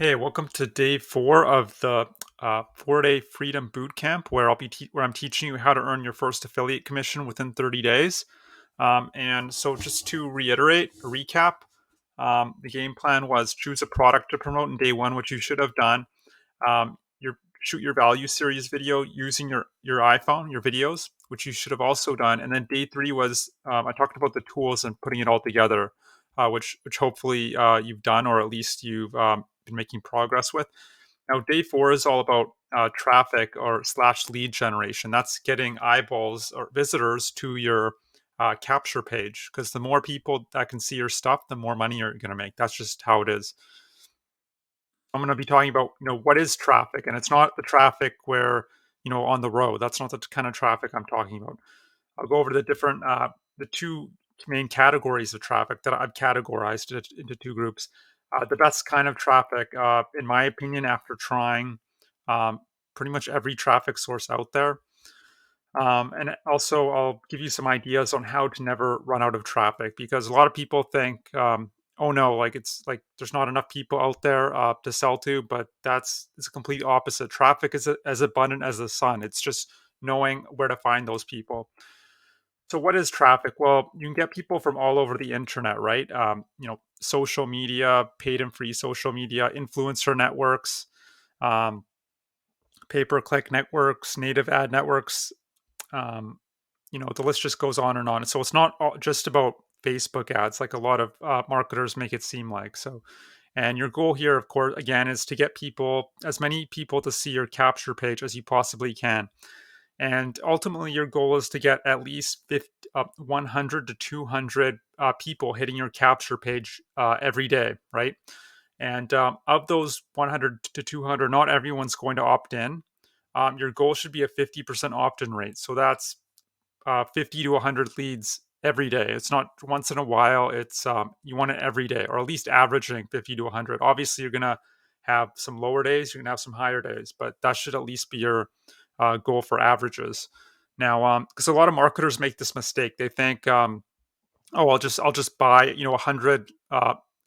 Hey, welcome to day 4 of the 4-day Freedom Bootcamp, where where I'm teaching you how to earn your first affiliate commission within 30 days. And so, just to reiterate, recap, the game plan was choose a product to promote in day 1, which you should have done. Your shoot your value series video using your iPhone, your videos, which you should have also done. And then day 3 was I talked about the tools and putting it all together, which hopefully you've done, or at least you've been making progress with. Now, day 4 is all about traffic or slash lead generation. That's getting eyeballs or visitors to your capture page, because the more people that can see your stuff, the more money you're going to make. That's just how it is. I'm going to be talking about, what is traffic, and it's not the traffic where, on the road. That's not the kind of traffic I'm talking about. I'll go over the two main categories of traffic that I've categorized it into two groups. The best kind of traffic, in my opinion, after trying um, pretty much every traffic source out there. And also, I'll give you some ideas on how to never run out of traffic, because a lot of people think, oh no, like it's like there's not enough people out there to sell to, but it's a complete opposite. Traffic is as abundant as the sun. It's just knowing where to find those people. So, what is traffic? Well, you can get people from all over the internet, right? Social media, paid and free social media, influencer networks, um, pay per click networks, native ad networks. Um, the list just goes on and on. So it's not just about Facebook ads, like a lot of marketers make it seem like. So, and your goal here, of course, again, is to get as many people to see your capture page as you possibly can. And ultimately, your goal is to get at least 100 to 200 people hitting your capture page every day, right? And of those 100 to 200, not everyone's going to opt in. Your goal should be a 50% opt in rate. So that's 50 to 100 leads every day. It's not once in a while. It's you want it every day, or at least averaging 50 to 100. Obviously, you're gonna have some lower days. You're gonna have some higher days, but that should at least be your goal for averages. Now, because a lot of marketers make this mistake, they think, oh, I'll just buy 100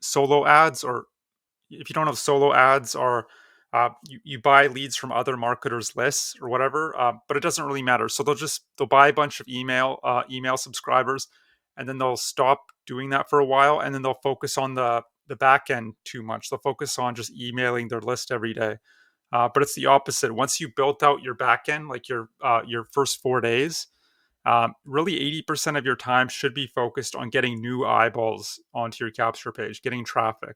solo ads, or if you don't have solo ads, or you buy leads from other marketers lists or whatever, but it doesn't really matter. So they'll buy a bunch of email subscribers, and then they'll stop doing that for a while, and then they'll focus on the back end too much. They'll focus on just emailing their list every day. But it's the opposite. Once you built out your back end, like your first 4 days, really 80% of your time should be focused on getting new eyeballs onto your capture page, getting traffic.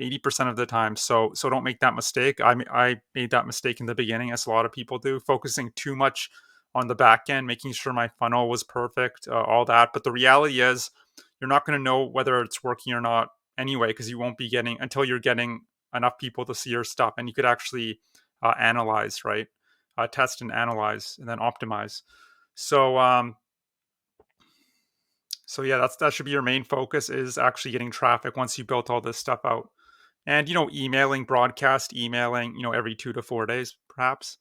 80% of the time. So don't make that mistake. I made that mistake in the beginning, as a lot of people do, focusing too much on the back end, making sure my funnel was perfect, all that. But the reality is, you're not going to know whether it's working or not anyway, because you won't be getting until you're getting enough people to see your stuff, and you could actually analyze, right? Test and analyze, and then optimize. So so yeah, that should be your main focus, is actually getting traffic once you built all this stuff out. And emailing, broadcast emailing, every 2 to 4 days, perhaps.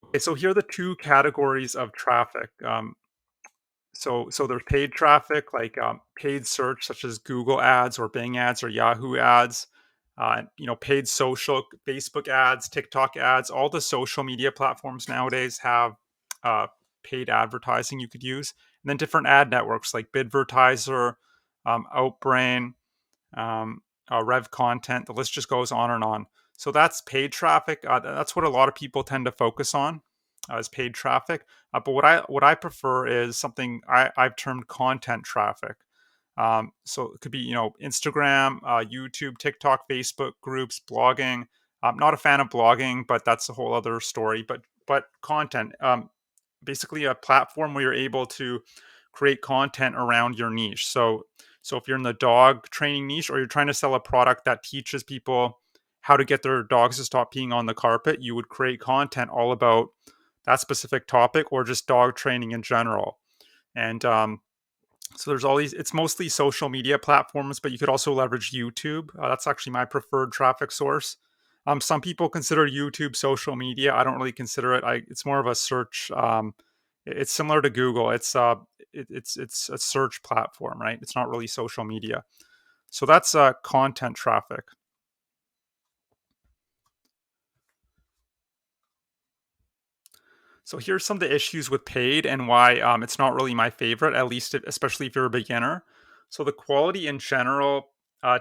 Okay, so here are the two categories of traffic. So there's paid traffic, like paid search, such as Google ads or Bing ads or Yahoo ads. Paid social, Facebook ads, TikTok ads. All the social media platforms nowadays have uh, paid advertising you could use. And then different ad networks like Bidvertiser, Outbrain, um, Rev Content. The list just goes on and on. So that's paid traffic. That's what a lot of people tend to focus on, as paid traffic. But what I prefer is something I've termed content traffic. So it could be Instagram, YouTube, TikTok, Facebook groups, blogging. I'm not a fan of blogging, but that's a whole other story. But content, basically a platform where you're able to create content around your niche. So if you're in the dog training niche, or you're trying to sell a product that teaches people how to get their dogs to stop peeing on the carpet, you would create content all about that specific topic, or just dog training in general. And so there's all these. It's mostly social media platforms, but you could also leverage YouTube. That's actually my preferred traffic source. Some people consider YouTube social media. I don't really consider it. It's more of a search. It's similar to Google. It's a search platform, right? It's not really social media. So that's content traffic. So here's some of the issues with paid and why it's not really my favorite, at least especially if you're a beginner. So the quality in general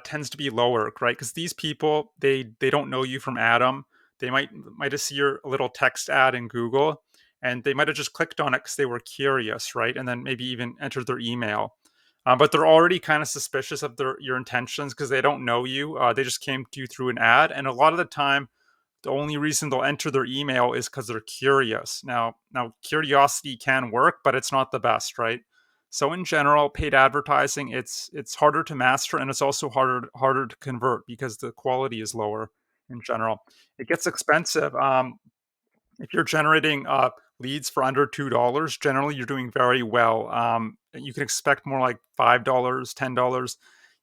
tends to be lower, right? Because these people they don't know you from Adam. They might have seen your little text ad in Google, and they might have just clicked on it because they were curious, right? And then maybe even entered their email. But they're already kind of suspicious of your intentions because they don't know you. They just came to you through an ad, and a lot of the time the only reason they'll enter their email is because they're curious. Now curiosity can work, but it's not the best, right? So in general, paid advertising it's harder to master, and it's also harder to convert because the quality is lower in general. It gets expensive. If you're generating leads for under $2, generally you're doing very well. You can expect more like $5, $10,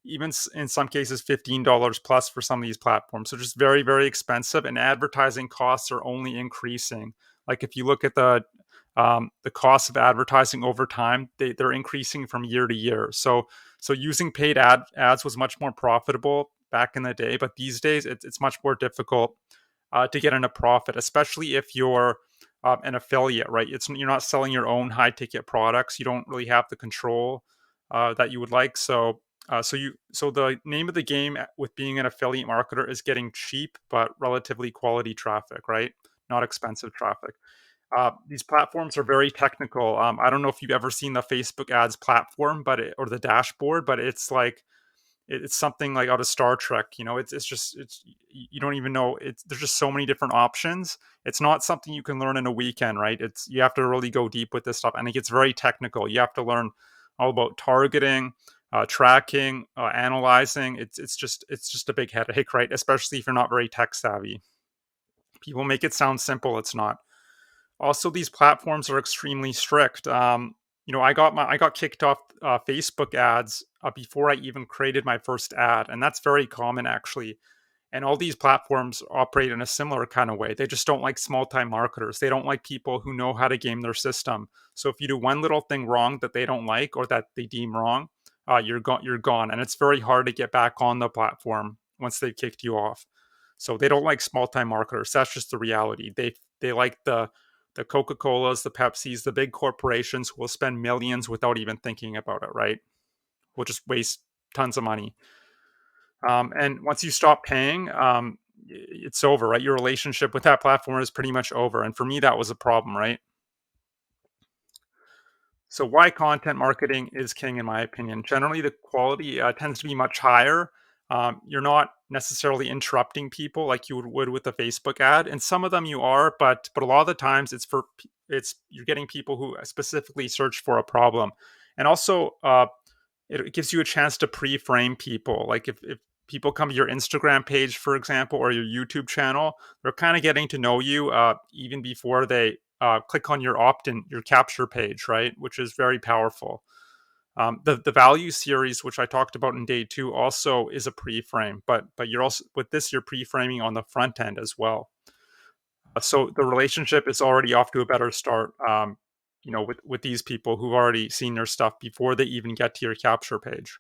even in some cases $15 plus for some of these platforms. So just very, very expensive, and advertising costs are only increasing. Like if you look at the cost of advertising over time, they're increasing from year to year. So using paid ads was much more profitable back in the day, but these days it's much more difficult to get in a profit, especially if you're an affiliate, right? You're not selling your own high ticket products. You don't really have the control that you would like. So the name of the game with being an affiliate marketer is getting cheap but relatively quality traffic, right? Not expensive traffic. These platforms are very technical. I don't know if you've ever seen the Facebook ads platform, or the dashboard, but it's like it's something like out of Star Trek. It's you don't even know. There's just so many different options. It's not something you can learn in a weekend, right? You have to really go deep with this stuff, and it gets very technical. You have to learn all about targeting, tracking, analyzing. It's just a big headache, right? Especially if you're not very tech savvy. People make it sound simple. It's not. Also, these platforms are extremely strict. I got kicked off Facebook ads before I even created my first ad, and that's very common actually. And all these platforms operate in a similar kind of way. They just don't like small time marketers. They don't like people who know how to game their system. So if you do one little thing wrong that they don't like or that they deem wrong, you're gone. You're gone, and it's very hard to get back on the platform once they've kicked you off. So they don't like small time marketers. That's just the reality. They like the Coca-Colas, the Pepsis, the big corporations who will spend millions without even thinking about it, right? Will just waste tons of money. And once you stop paying, it's over, right? Your relationship with that platform is pretty much over. And for me, that was a problem, right? So why content marketing is king, in my opinion. Generally, the quality tends to be much higher. You're not necessarily interrupting people like you would with a Facebook ad, and some of them you are, but a lot of the times it's you're getting people who specifically search for a problem, and also it gives you a chance to pre-frame people. Like if people come to your Instagram page, for example, or your YouTube channel, they're kind of getting to know you even before they click on your opt-in, your capture page, right? Which is very powerful. The value series, which I talked about in day two, also is a pre-frame, but you're also with this you're pre-framing on the front end as well. So the relationship is already off to a better start. With these people who've already seen your stuff before they even get to your capture page.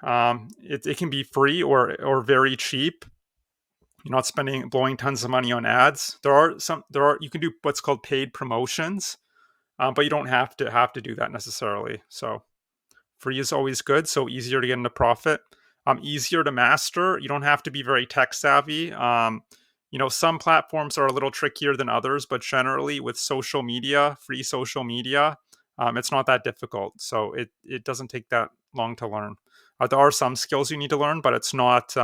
It can be free or very cheap. You're not blowing tons of money on ads. There are you can do what's called paid promotions, but you don't have to do that necessarily. So free is always good, so easier to get into profit. Easier to master. You don't have to be very tech savvy. Some platforms are a little trickier than others, but generally with social media, free social media, it's not that difficult. So it doesn't take that long to learn. There are some skills you need to learn, but it's not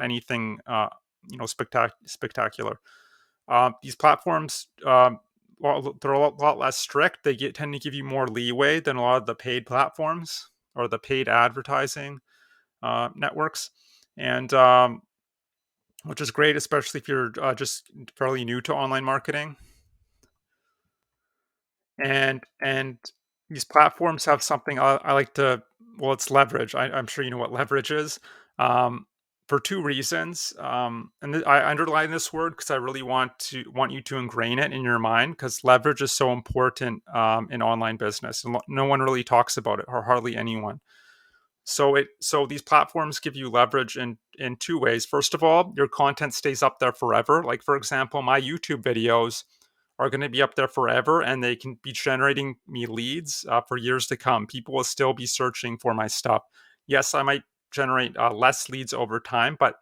anything spectacular. These platforms, well, they're a lot less strict. Tend to give you more leeway than a lot of the paid platforms or the paid advertising networks, and which is great, especially if you're just fairly new to online marketing. And these platforms have something I like to. Well, it's leverage. I'm sure you know what leverage is. Um, for two reasons, I underline this word because I really want you to ingrain it in your mind because leverage is so important in online business, and no one really talks about it, or hardly anyone. So these platforms give you leverage in two ways. First of all, your content stays up there forever. Like for example, my YouTube videos are going to be up there forever, and they can be generating me leads for years to come. People will still be searching for my stuff. Yes, I might generate less leads over time, but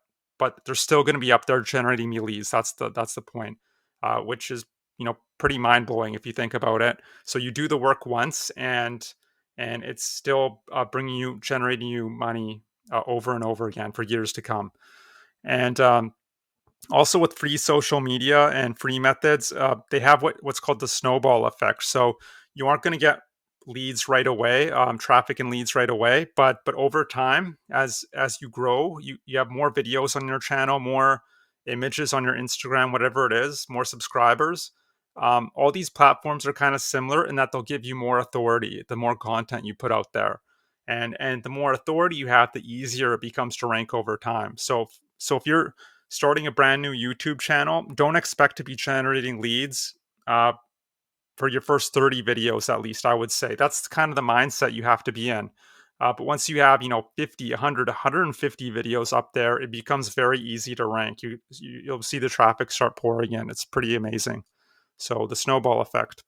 they're still going to be up there generating me leads. That's the point, which is pretty mind blowing if you think about it. So you do the work once, and it's still bringing you generating you money over and over again for years to come. And also with free social media and free methods, they have what's called the snowball effect. So you aren't going to get leads right away, traffic and leads right away, but over time, as you grow, you have more videos on your channel, more images on your Instagram, whatever it is, more subscribers. All these platforms are kind of similar in that they'll give you more authority the more content you put out there, and the more authority you have, the easier it becomes to rank over time. So if you're starting a brand new YouTube channel, don't expect to be generating leads uh, for your first 30 videos, at least, I would say. That's kind of the mindset you have to be in. But once you have, 50, 100, 150 videos up there, it becomes very easy to rank. You'll see the traffic start pouring in. It's pretty amazing. So the snowball effect.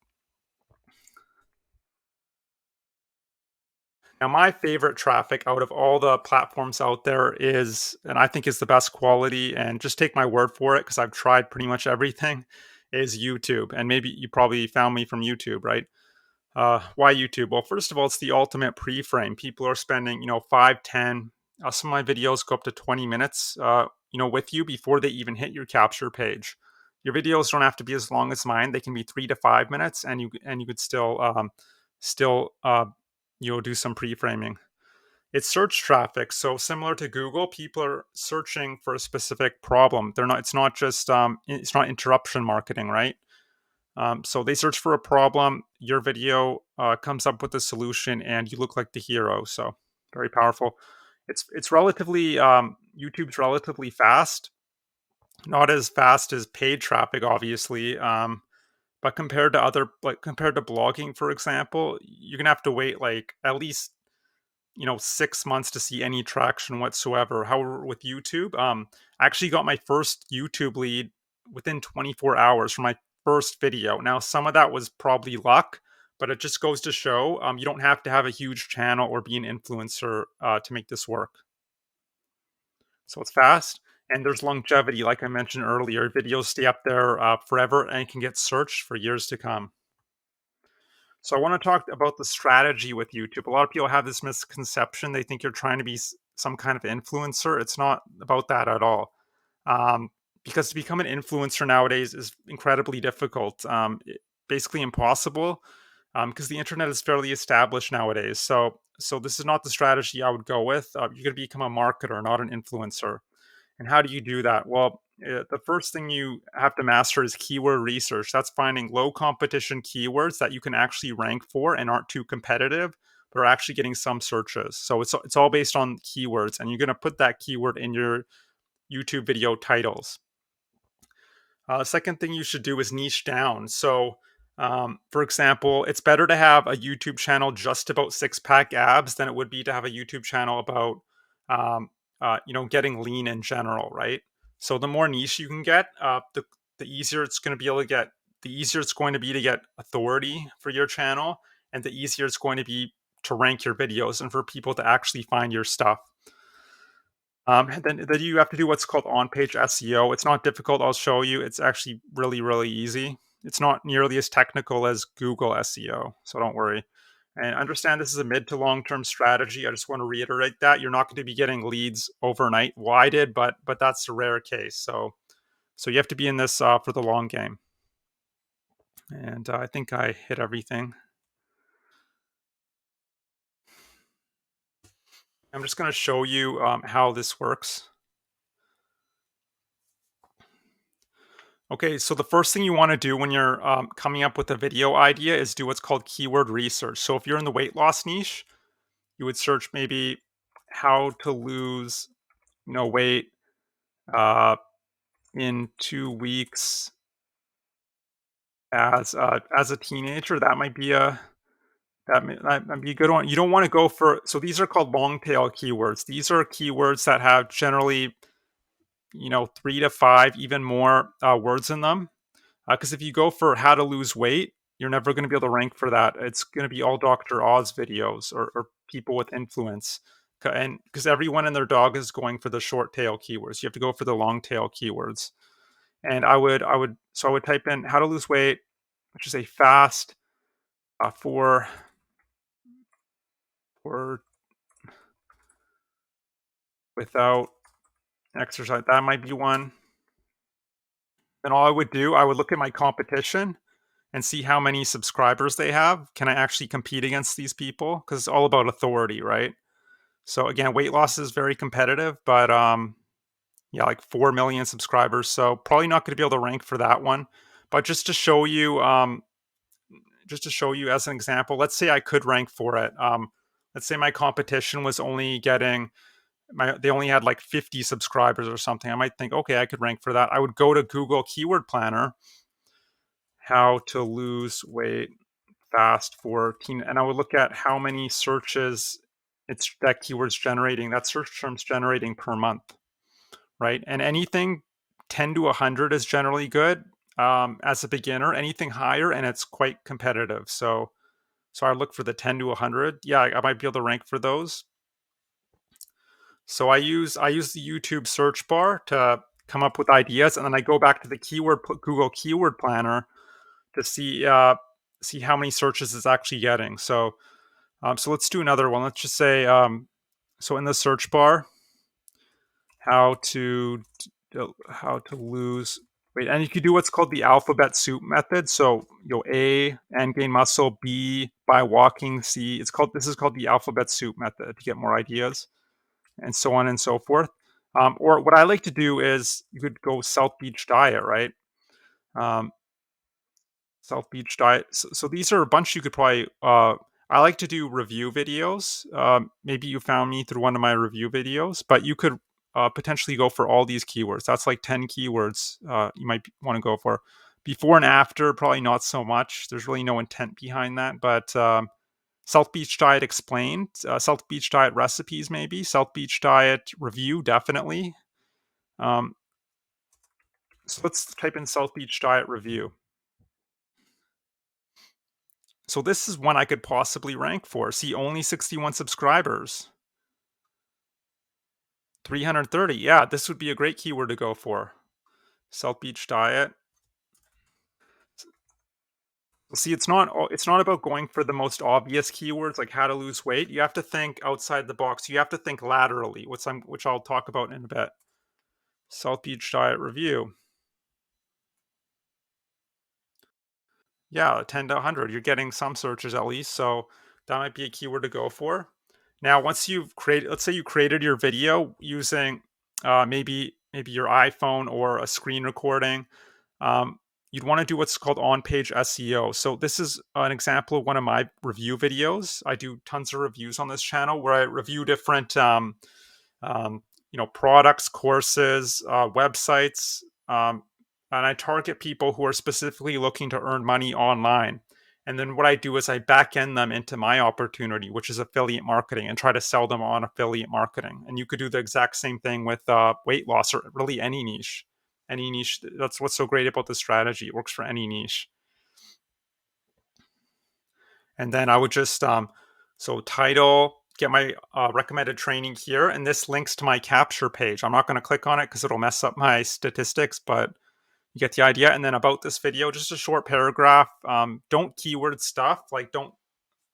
Now, my favorite traffic out of all the platforms out there is, and I think is the best quality, and just take my word for it because I've tried pretty much everything, is YouTube. And maybe you probably found me from YouTube, right? Why YouTube? Well, first of all, it's the ultimate pre-frame. People are spending, 5, 10, some of my videos go up to 20 minutes, with you before they even hit your capture page. Your videos don't have to be as long as mine. They can be 3 to 5 minutes, and you could still do some pre-framing. It's search traffic, so similar to Google, people are searching for a specific problem. They're not. It's not interruption marketing, right? So they search for a problem. Your video comes up with a solution, and you look like the hero. So very powerful. It's relatively YouTube's relatively fast, not as fast as paid traffic, obviously. But compared to blogging, for example, you're gonna have to wait like at least 6 months to see any traction whatsoever. However, with YouTube, I actually got my first YouTube lead within 24 hours from my first video. Now, some of that was probably luck, but it just goes to show you don't have to have a huge channel or be an influencer to make this work. So it's fast and there's longevity. Like I mentioned earlier, videos stay up there forever and can get searched for years to come. So I want to talk about the strategy with YouTube. A lot of people have this misconception. They think you're trying to be some kind of influencer. It's not about that at all. Um, because to become an influencer nowadays is incredibly difficult, basically impossible, because the internet is fairly established nowadays. So this is not the strategy I would go with. You're going to become a marketer, not an influencer. And how do you do that? Well, the first thing you have to master is keyword research. That's finding low competition keywords that you can actually rank for and aren't too competitive, but are actually getting some searches. So it's all based on keywords, and you're going to put that keyword in your YouTube video titles. Second thing you should do is niche down. So, for example, it's better to have a YouTube channel just about six pack abs than it would be to have a YouTube channel about, getting lean in general, right? So the more niche you can get, the easier it's going to be able to get. The easier it's going to be to get authority for your channel, and the easier it's going to be to rank your videos and for people to actually find your stuff. And then you have to do what's called on-page SEO. It's not difficult. I'll show you. It's actually really, really easy. It's not nearly as technical as Google SEO, so don't worry. And understand this is a mid to long-term strategy. I just want to reiterate that you're not going to be getting leads overnight. Well, I did, but that's a rare case. So you have to be in this for the long game. And I think I hit everything. I'm just going to show you how this works. Okay, so the first thing you want to do when you're coming up with a video idea is do what's called keyword research. So if you're in the weight loss niche, you would search maybe how to lose, weight uh, in 2 weeks as a teenager. That might be a good one. You don't want to go for, so these are called long tail keywords. These are keywords that have generally 3 to 5, even more words in them. Because if you go for how to lose weight, you're never going to be able to rank for that. It's going to be all Dr. Oz videos or people with influence. And because everyone and their dog is going for the short tail keywords, you have to go for the long tail keywords. And so I would type in how to lose weight, which is a fast for without exercise. That might be one. Then all I would do, I would look at my competition and see how many subscribers they have. Can I actually compete against these people? Because it's all about authority, right? So again, weight loss is very competitive, but yeah, like 4 million subscribers. So probably not going to be able to rank for that one. But just to show you as an example, let's say I could rank for it. Let's say my competition was only getting they only had like 50 subscribers or something. I might think, okay, I could rank for that. I would go to Google Keyword Planner, how to lose weight fast for teen, and I would look at how many searches that keyword's generating, that search term's generating per month, right? And anything 10 to 100 is generally good as a beginner. Anything higher, and it's quite competitive. So I look for the 10 to 100. Yeah, I might be able to rank for those. So I use the YouTube search bar to come up with ideas, and then I go back to the Google Keyword Planner to see how many searches it's actually getting. So let's do another one. Let's just say so in the search bar, how to how to lose weight, and you could do what's called the alphabet soup method. So A, and gain muscle, B, by walking, C. This is called the alphabet soup method to get more ideas, and so on and so forth. Or what I like to do is you could go South Beach diet, right? Um, South Beach diet. So these are a bunch you could probably. I like to do review videos. Maybe you found me through one of my review videos, but you could potentially go for all these keywords. That's like 10 keywords you might want to go for. Before and after, probably not so much. There's really no intent behind that. But South Beach diet explained, South Beach diet recipes, maybe South Beach diet review, definitely. Um, so let's type in South Beach diet review. So this is one I could possibly rank for. See, only 61 subscribers, 330. Yeah, this would be a great keyword to go for. South Beach diet. See, it's not about going for the most obvious keywords like how to lose weight. You have to think outside the box. You have to think laterally, which I'll talk about in a bit. South Beach diet review. Yeah, 10 to 100. You're getting some searches at least, so that might be a keyword to go for. Now, once you've created, let's say you created your video using maybe your iPhone or a screen recording, um, you'd want to do what's called on-page SEO. So this is an example of one of my review videos. I do tons of reviews on this channel where I review different um, products, courses, websites, and I target people who are specifically looking to earn money online. And then what I do is I back end them into my opportunity, which is affiliate marketing, and try to sell them on affiliate marketing. And you could do the exact same thing with weight loss or really any niche. Any niche. That's what's so great about this strategy. It works for any niche. And then I would just so title, get my recommended training here, and this links to my capture page. I'm not going to click on it because it'll mess up my statistics, but you get the idea. And then about this video, just a short paragraph. Don't keyword stuff. Like don't.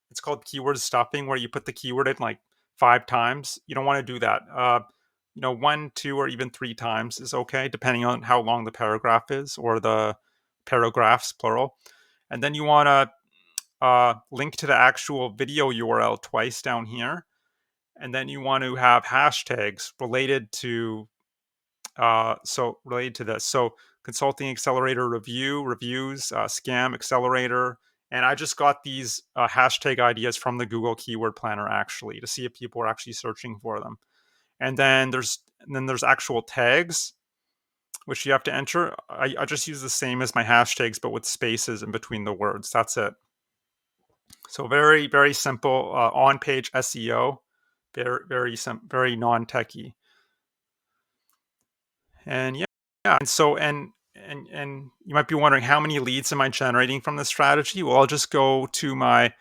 It's called keyword stuffing, where you put the keyword in like 5 times. You don't want to do that. 1, 2, or even 3 times is okay, depending on how long the paragraph is or the paragraphs plural. And then you want to link to the actual video URL twice down here. And then you want to have hashtags related to related to this. So consulting accelerator review, reviews, scam accelerator. And I just got these hashtag ideas from the Google Keyword Planner actually to see if people are actually searching for them. And then there's actual tags which you have to enter. I just use the same as my hashtags, but with spaces in between the words. That's it. So very, very simple on-page SEO, very non-techy. And yeah, and and you might be wondering, how many leads am I generating from this strategy? Well, I'll just go to my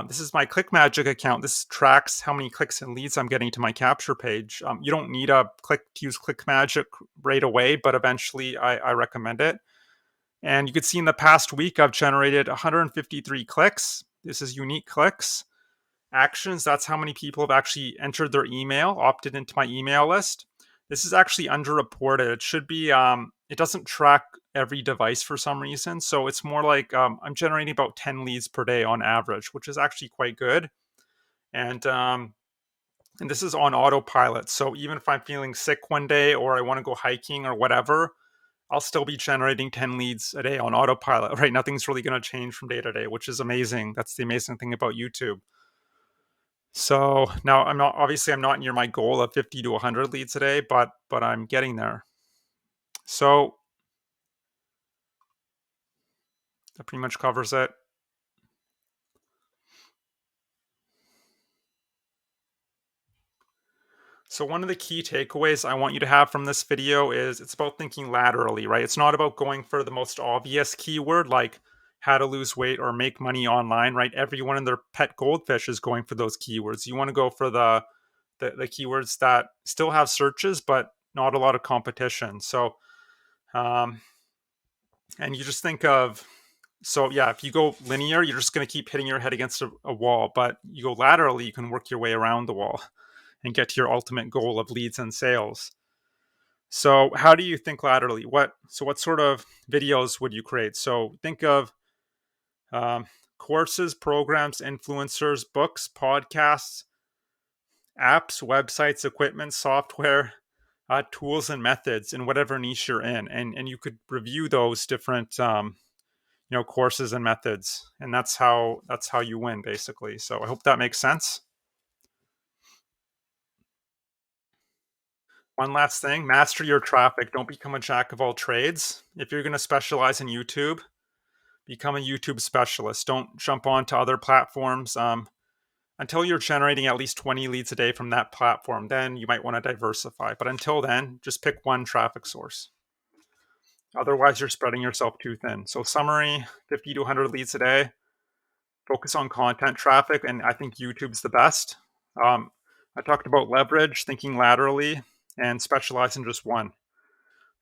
this is my ClickMagick account. This tracks how many clicks and leads I'm getting to my capture page. You don't need a click to use ClickMagick right away, but eventually I recommend it. And you can see in the past week, I've generated 153 clicks. This is unique clicks. Actions, that's how many people have actually entered their email, opted into my email list. This is actually underreported. It should be, it doesn't track every device for some reason. So it's more like I'm generating about 10 leads per day on average, which is actually quite good. And, um, and this is on autopilot. So even if I'm feeling sick one day or I want to go hiking or whatever, I'll still be generating 10 leads a day on autopilot, right? Nothing's really going to change from day to day, which is amazing. That's the amazing thing about YouTube. So now I'm not near my goal of 50 to 100 leads a day, but I'm getting there. So that pretty much covers it. So one of the key takeaways I want you to have from this video is it's about thinking laterally, right? It's not about going for the most obvious keyword like how to lose weight or make money online, right? Everyone and their pet goldfish is going for those keywords. You want to go for the keywords that still have searches, but not a lot of competition. So, um, and you just think of, so yeah, if you go linear, you're just going to keep hitting your head against a wall, but you go laterally, you can work your way around the wall and get to your ultimate goal of leads and sales. So how do you think laterally? What sort of videos would you create? So think of um, courses, programs, influencers, books, podcasts, apps, websites, equipment, software, tools, and methods in whatever niche you're in, and you could review those different courses and methods, and that's how you win basically. So I hope that makes sense. One last thing, master your traffic. Don't become a jack of all trades. If you're going to specialize in YouTube, become a YouTube specialist. Don't jump onto other platforms until you're generating at least 20 leads a day from that platform. Then you might want to diversify. But until then, just pick one traffic source. Otherwise, you're spreading yourself too thin. So, summary 50 to 100 leads a day. Focus on content traffic, and I think YouTube's the best. I talked about leverage, thinking laterally, and specialize in just one.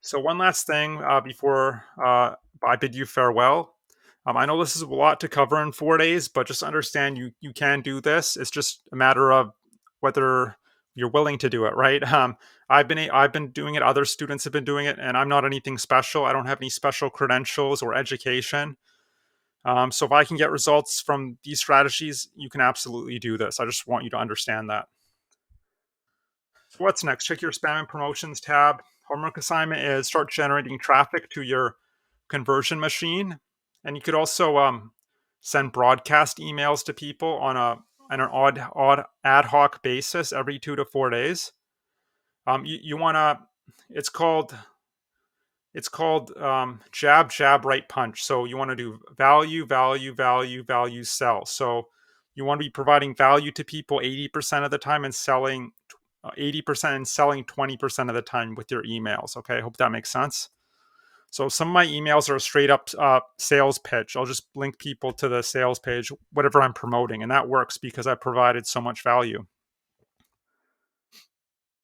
So, one last thing before I bid you farewell. I know this is a lot to cover in 4 days, but just understand you can do this. It's just a matter of whether you're willing to do it, right? I've been doing it. Other students have been doing it, and I'm not anything special. I don't have any special credentials or education. So if I can get results from these strategies, you can absolutely do this. I just want you to understand that. So what's next? Check your spam and promotions tab. Homework assignment is start generating traffic to your conversion machine, and you could also send broadcast emails to people on an odd ad hoc basis every 2 to 4 days. You want to. It's called jab, jab, right punch. So you want to do value, value, value, value, sell. So you want to be providing value to people 80% of the time and selling 80% and selling 20% of the time with your emails. Okay, I hope that makes sense. So some of my emails are a straight up sales pitch. I'll just link people to the sales page, whatever I'm promoting. And that works because I provided so much value.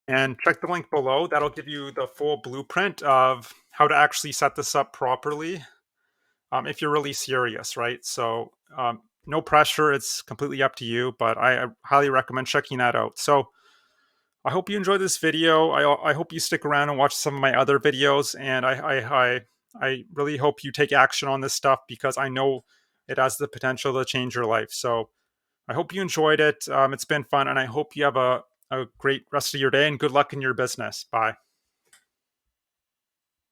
And check the link below. That'll give you the full blueprint of how to actually set this up properly if you're really serious, right? So no pressure. It's completely up to you, but I highly recommend checking that out. So I hope you enjoyed this video. I hope you stick around and watch some of my other videos. And I really hope you take action on this stuff because I know it has the potential to change your life. So I hope you enjoyed it. It's been fun, and I hope you have a great rest of your day and good luck in your business. Bye.